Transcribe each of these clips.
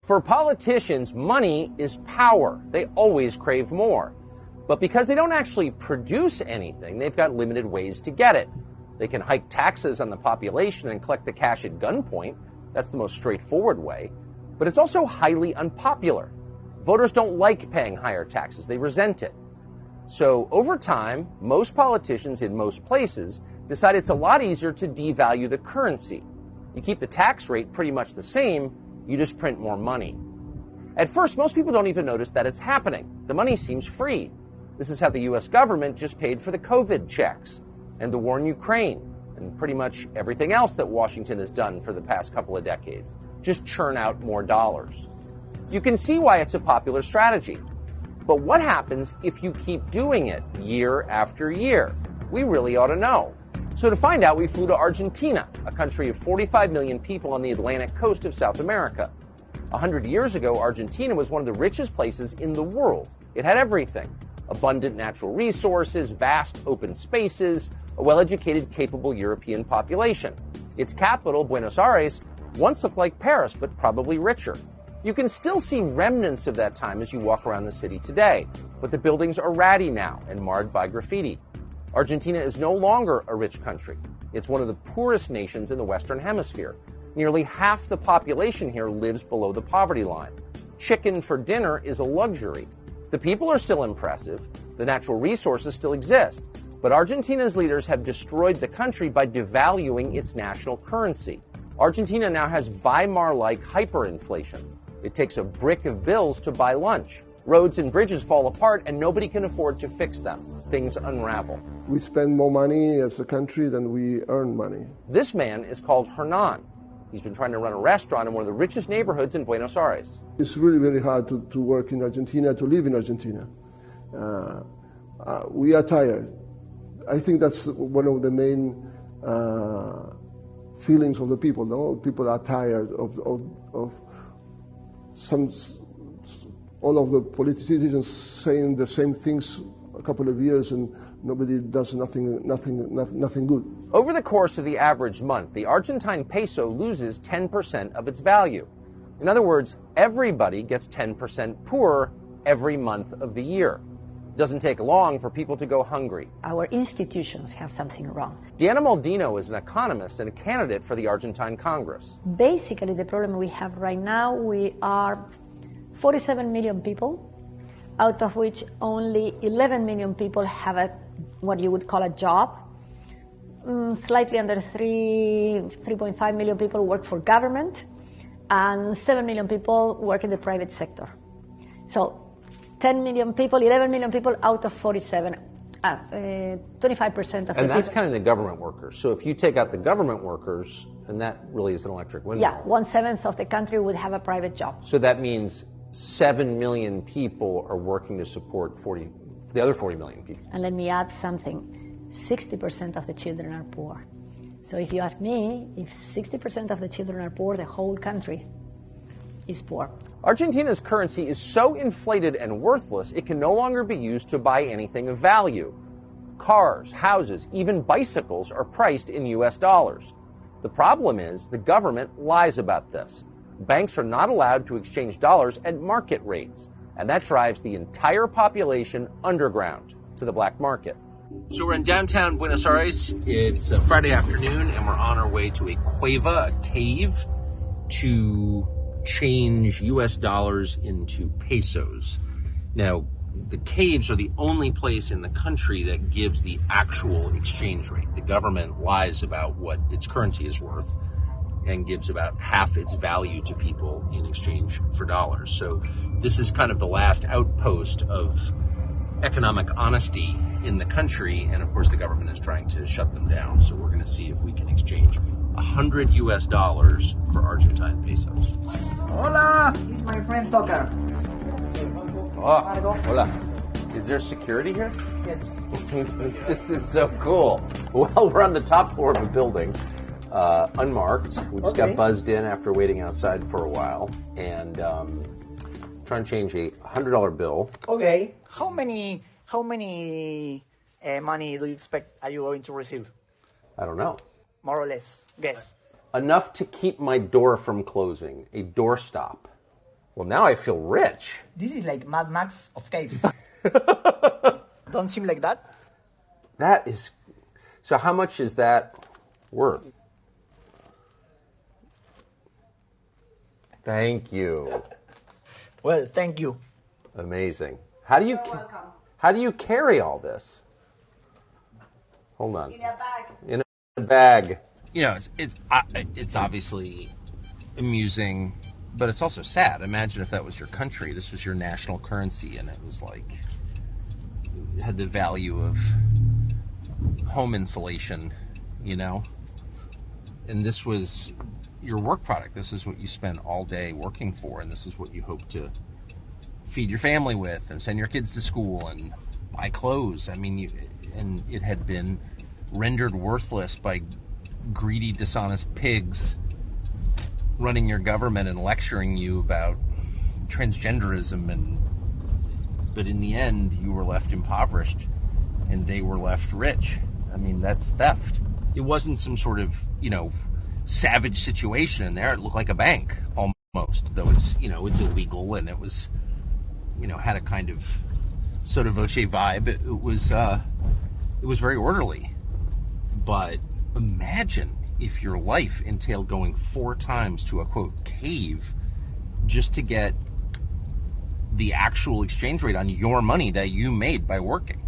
For politicians, money is power. They always crave more. But because they don't actually produce anything, they've got limited ways to get it. They can hike taxes on the population and collect the cash at gunpoint. That's the most straightforward way. But it's also highly unpopular. Voters don't like paying higher taxes. They resent it. So over time, most politicians in most places decide it's a lot easier to devalue the currency. You keep the tax rate pretty much the same, you just print more money. At first, most people don't even notice that it's happening. The money seems free. This is how the U.S. government just paid for the COVID checks and the war in Ukraine and pretty much everything else that Washington has done for the past couple of decades. Just churn out more dollars. You can see why it's a popular strategy. But what happens if you keep doing it year after year? We really ought to know. So to find out, we flew to Argentina, a country of 45 million people on the Atlantic coast of South America. 100 years ago, Argentina was one of the richest places in the world. It had everything: abundant natural resources, vast open spaces, a well-educated, capable European population. Its capital, Buenos Aires, once looked like Paris, but probably richer. You can still see remnants of that time as you walk around the city today, but the buildings are ratty now and marred by graffiti. Argentina is no longer a rich country. It's one of the poorest nations in the Western Hemisphere. Nearly half the population here lives below the poverty line. Chicken for dinner is a luxury. The people are still impressive. The natural resources still exist. But Argentina's leaders have destroyed the country by devaluing its national currency. Argentina now has Weimar-like hyperinflation. It takes a brick of bills to buy lunch. Roads and bridges fall apart and nobody can afford to fix them. Things unravel. We spend more money as a country than we earn money. This man is called Hernan. He's been trying to run a restaurant in one of the richest neighborhoods in Buenos Aires. It's really very hard to work in Argentina, to live in Argentina. We are tired. I think that's one of the main feelings of the people. No, people are tired of all of the politicians saying the same things a couple of years and nobody does nothing good. Over the course of the average month, the Argentine peso loses 10% of its value. In other words, everybody gets 10% poorer every month of the year. It doesn't take long for people to go hungry. Our institutions have something wrong. Diana Maldino is an economist and a candidate for the Argentine Congress. Basically, the problem we have right now, we are 47 million people, out of which only 11 million people have what you would call a job. Slightly under 3.5 million people work for government, and 7 million people work in the private sector. So 10 million people, 11 million people out of 47, 25% of the people. And that's kind of the government workers. So if you take out the government workers, then that really is an electric window. Yeah, 1/7 of the country would have a private job. So that means 7 million people are working to support the other 40 million people. And let me add something. 60% of the children are poor. So if you ask me, if 60% of the children are poor, the whole country is poor. Argentina's currency is so inflated and worthless, it can no longer be used to buy anything of value. Cars, houses, even bicycles are priced in US dollars. The problem is the government lies about this. Banks are not allowed to exchange dollars at market rates, and that drives the entire population underground to the black market. So we're in downtown Buenos Aires. It's a Friday afternoon, and we're on our way to a cueva, a cave, to change U.S. dollars into pesos. Now, the caves are the only place in the country that gives the actual exchange rate. The government lies about what its currency is worth and gives about half its value to people in exchange for dollars. So this is kind of the last outpost of economic honesty in the country, and of course the government is trying to shut them down. So we're going to see if we can exchange 100 US dollars for Argentine pesos. Hola, he's my friend Tucker. Oh, hola. Is there security here? Yes. This is so cool. Well, we're on the top floor of a building, unmarked. We just got buzzed in after waiting outside for a while, and trying to change a $100 bill. Okay. How many money do you expect are you going to receive? I don't know. More or less. Guess. Enough to keep my door from closing. A doorstop. Well, now I feel rich. This is like Mad Max of caves. Don't seem like that? That is... So how much is that worth? Thank you. Well, thank you. Amazing. How do you carry all this? Hold on. In a bag. In a bag. You know, it's obviously amusing, but it's also sad. Imagine if that was your country, this was your national currency, and it was like, it had the value of home insulation, you know? And this was your work product. This is what you spent all day working for, and this is what you hope to feed your family with and send your kids to school and buy clothes. I mean, and it had been rendered worthless by greedy, dishonest pigs running your government and lecturing you about transgenderism, but in the end you were left impoverished and they were left rich. I mean, that's theft. It wasn't some sort of, you know, savage situation in there. It looked like a bank almost, though it's, you know, it's illegal, and it was, you know, had a kind of sotto voce vibe. It was very orderly. But imagine if your life entailed going 4 times to a, quote, cave just to get the actual exchange rate on your money that you made by working.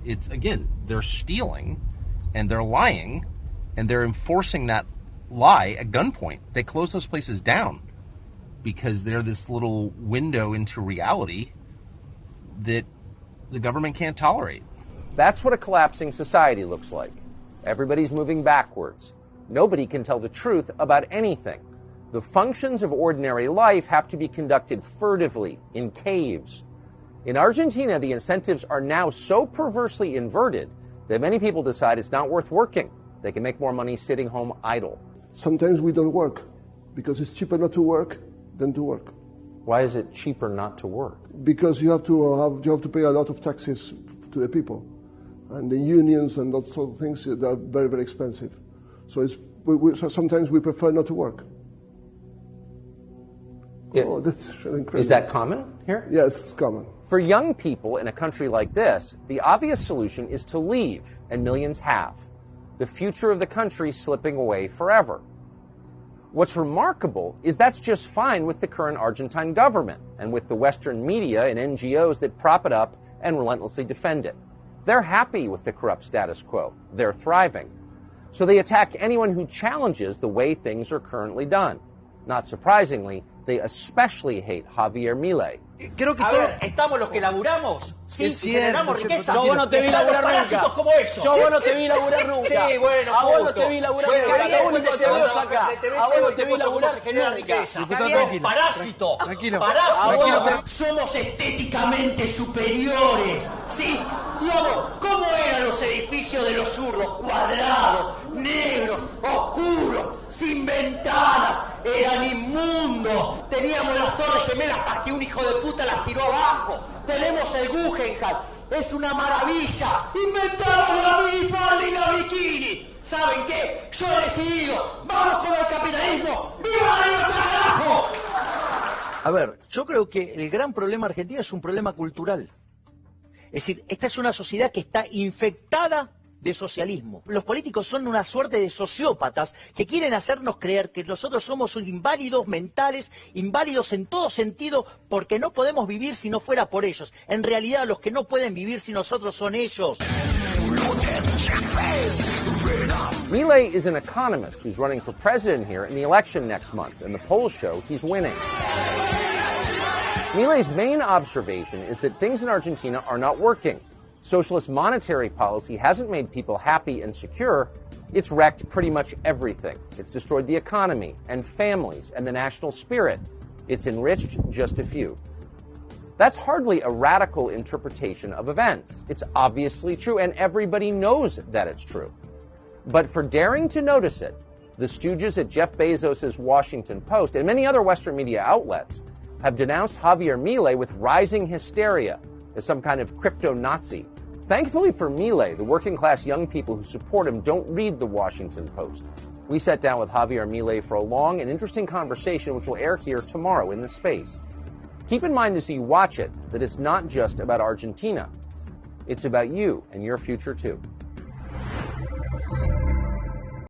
It's, again, they're stealing and they're lying and they're enforcing that lie at gunpoint. They close those places down because they're this little window into reality that the government can't tolerate. That's what a collapsing society looks like. Everybody's moving backwards. Nobody can tell the truth about anything. The functions of ordinary life have to be conducted furtively, in caves. In Argentina, the incentives are now so perversely inverted that many people decide it's not worth working. They can make more money sitting home idle. Sometimes we don't work because it's cheaper not to work than to work. Why is it cheaper not to work? Because you have to pay a lot of taxes to the people, and the unions and those sort of things that are very, very expensive. So sometimes we prefer not to work. Yeah. Oh, that's incredible. Is that common here? Yes, it's common. For young people in a country like this, the obvious solution is to leave, and millions have. The future of the country slipping away forever. What's remarkable is that's just fine with the current Argentine government and with the Western media and NGOs that prop it up and relentlessly defend it. They're happy with the corrupt status quo. They're thriving. So they attack anyone who challenges the way things are currently done. Not surprisingly, they especially hate Javier Milei. Creo que estamos los que laburamos, sí, generamos riqueza. Yo no te vi laburar nunca. Como eso. Yo no te vi laburar nunca. Sí, bueno, a vos no te vi laburar nunca. Lo único que vos acá. A vos no te vi laburar nunca. Parásito. Tranquilo. Somos estéticamente superiores, ¿sí? Digamos, ¿cómo eran los edificios de los zurdos? Cuadrados, negros, oscuros, sin ventanas, eran inmundos. Teníamos las Torres Gemelas hasta que un hijo de puta las tiró abajo. Tenemos el Guggenheim, es una maravilla. Inventamos la minifalda y la bikini. ¿Saben qué? Yo he decidido, vamos con el capitalismo. ¡Viva la libertad, carajo! A ver, yo creo que el gran problema argentino es un problema cultural. Es decir, esta es una sociedad que está infectada de socialismo. Los políticos son una suerte de sociópatas que quieren hacernos creer que nosotros somos inválidos mentales, inválidos en todo sentido, porque no podemos vivir si no fuera por ellos. En realidad, los que no pueden vivir sin nosotros son ellos. Milei is an economist who's running for president here in the election next month, and the polls show he's winning. Milei's main observation is that things in Argentina are not working. Socialist monetary policy hasn't made people happy and secure. It's wrecked pretty much everything. It's destroyed the economy and families and the national spirit. It's enriched just a few. That's hardly a radical interpretation of events. It's obviously true, and everybody knows that it's true. But for daring to notice it, the stooges at Jeff Bezos' Washington Post and many other Western media outlets have denounced Javier Milei with rising hysteria as some kind of crypto-Nazi. Thankfully for Milei, the working-class young people who support him don't read the Washington Post. We sat down with Javier Milei for a long and interesting conversation which will air here tomorrow in The Space. Keep in mind as you watch it that it's not just about Argentina. It's about you and your future too.